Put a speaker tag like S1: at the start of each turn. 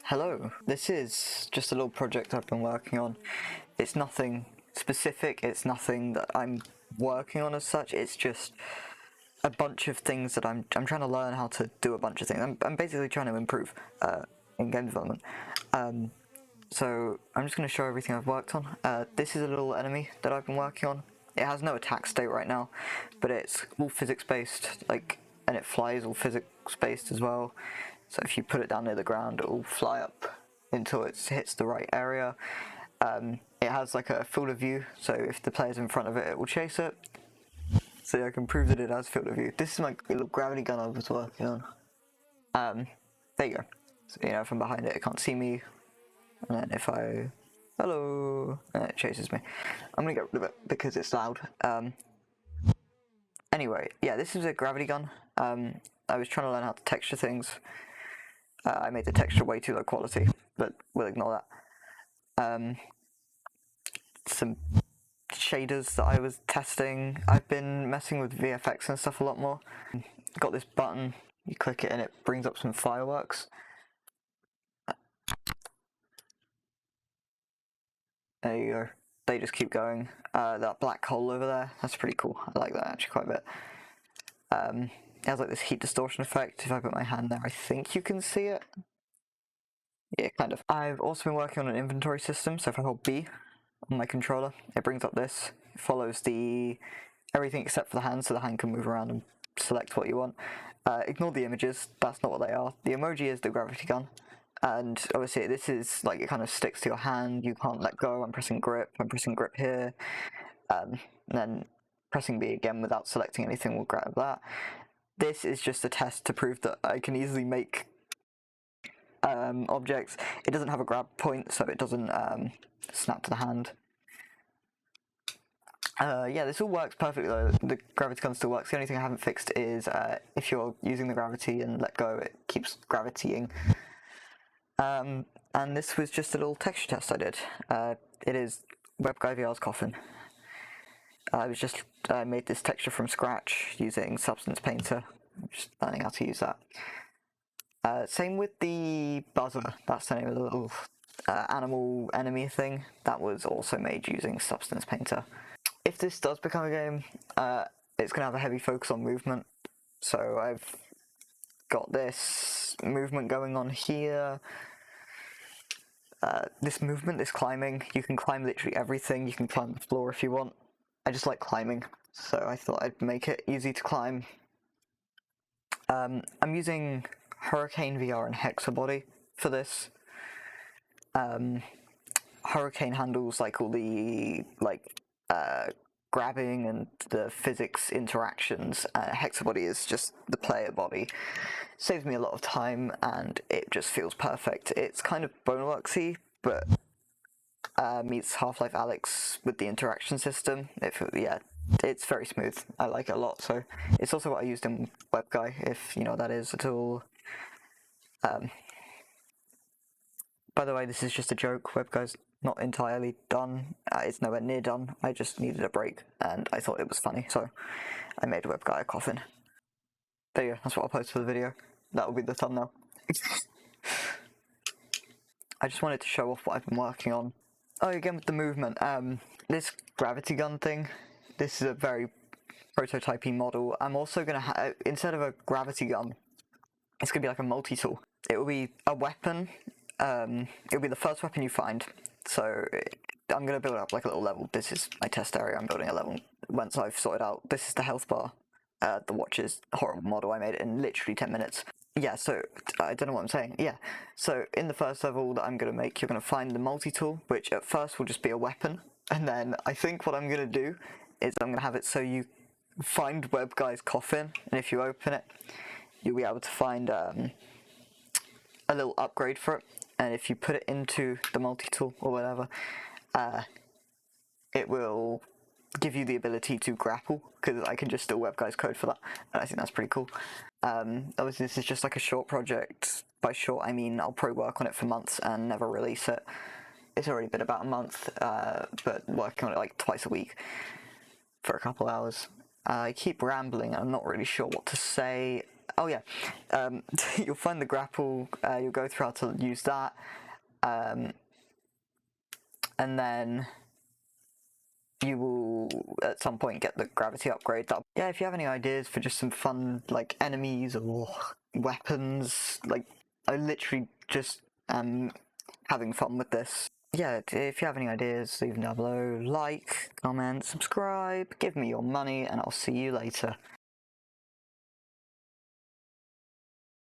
S1: Hello, this is just a little project I've been working on. It's nothing specific, it's nothing that I'm working on as such, it's just a bunch of things that I'm trying to learn how to do a bunch of things. I'm basically trying to improve in game development. So I'm just going to show everything I've worked on. This is a little enemy that I've been working on. It has no attack state right now, but it's all physics based, and it flies all physics based as well. So if you put it down near the ground, it will fly up until it hits the right area. It has like a field of view, so if the player's in front of it, it will chase it. So I can prove that it has field of view. This is my little gravity gun I was working on. There you go. So, from behind it, it can't see me. And then if I... Hello! And it chases me. I'm gonna get rid of it because it's loud. Anyway, yeah, this is a gravity gun. I was trying to learn how to texture things. I made the texture way too low quality, but we'll ignore that. Some shaders that I was testing. I've been messing with VFX and stuff a lot more. Got this button, you click it and it brings up some fireworks. There you go. They just keep going. That black hole over there, that's pretty cool. I like that actually quite a bit. It has like this heat distortion effect. If I put my hand there, I think you can see it. Yeah, kind of. I've also been working on an inventory system, so if I hold B on my controller, it brings up this. It follows everything except for the hand, so the hand can move around and select what you want. Ignore the images, that's not what they are. The emoji is the gravity gun. And obviously this is like, it kind of sticks to your hand, you can't let go. I'm pressing grip here, and then pressing B again without selecting anything will grab that. This is just a test to prove that I can easily make objects. It doesn't have a grab point, so it doesn't snap to the hand. Yeah, this all works perfectly though. The gravity gun still works. The only thing I haven't fixed is if you're using the gravity and let go, it keeps gravitying. And this was just a little texture test I did. It is WebGuy VR's coffin. I made this texture from scratch using Substance Painter. I'm just learning how to use that. Same with the buzzer. That's the name of the little animal enemy thing. That was also made using Substance Painter. If this does become a game, it's going to have a heavy focus on movement. So I've got this movement going on here. This movement, this climbing, you can climb literally everything. You can climb the floor if you want. I just like climbing, so I thought I'd make it easy to climb. I'm using Hurricane VR and Hexabody for this. Hurricane handles like all the grabbing and the physics interactions. Hexabody is just the player body. Saves me a lot of time and it just feels perfect. It's kind of Boneworksy, but meets Half-Life Alyx with the interaction system. Yeah, it's very smooth. I like it a lot. So it's also what I used in WebGuy, if you know what that is at all. By the way, this is just a joke. WebGuy's not entirely done. It's nowhere near done. I just needed a break and I thought it was funny, so I made WebGuy a coffin. There you go, that's what I'll post for the video. That will be the thumbnail. I just wanted to show off what I've been working on. Oh, again with the movement. This gravity gun thing, this is a very prototypey model. I'm also going to have, instead of a gravity gun, it's going to be like a multi-tool. It will be a weapon. It'll be the first weapon you find. So I'm going to build up like a little level. This is my test area. I'm building a level. Once I've sorted out, this is the health bar. The watch is a horrible model. I made it in literally 10 minutes. Yeah, so I don't know what I'm saying. Yeah, so in the first level that I'm going to make, you're going to find the multi-tool, which at first will just be a weapon. And then I think what I'm going to do is I'm going to have it so you find WebGuy's coffin, and if you open it, you'll be able to find a little upgrade for it. And if you put it into the multi-tool or whatever, it will give you the ability to grapple, because I can just steal WebGuy's code for that, and I think that's pretty cool. Obviously this is just like a short project. By short I mean I'll probably work on it for months and never release it. It's already been about a month, but working on it like twice a week for a couple hours. I keep rambling and I'm not really sure what to say. oh yeah, you'll find the grapple, you'll go through how to use that, and then you will at some point get the gravity upgrade. Yeah, if you have any ideas for just some fun like enemies or weapons, like I literally just am having fun with this. Yeah, if you have any ideas, leave them down below, like, comment, subscribe, give me your money, and I'll see you later.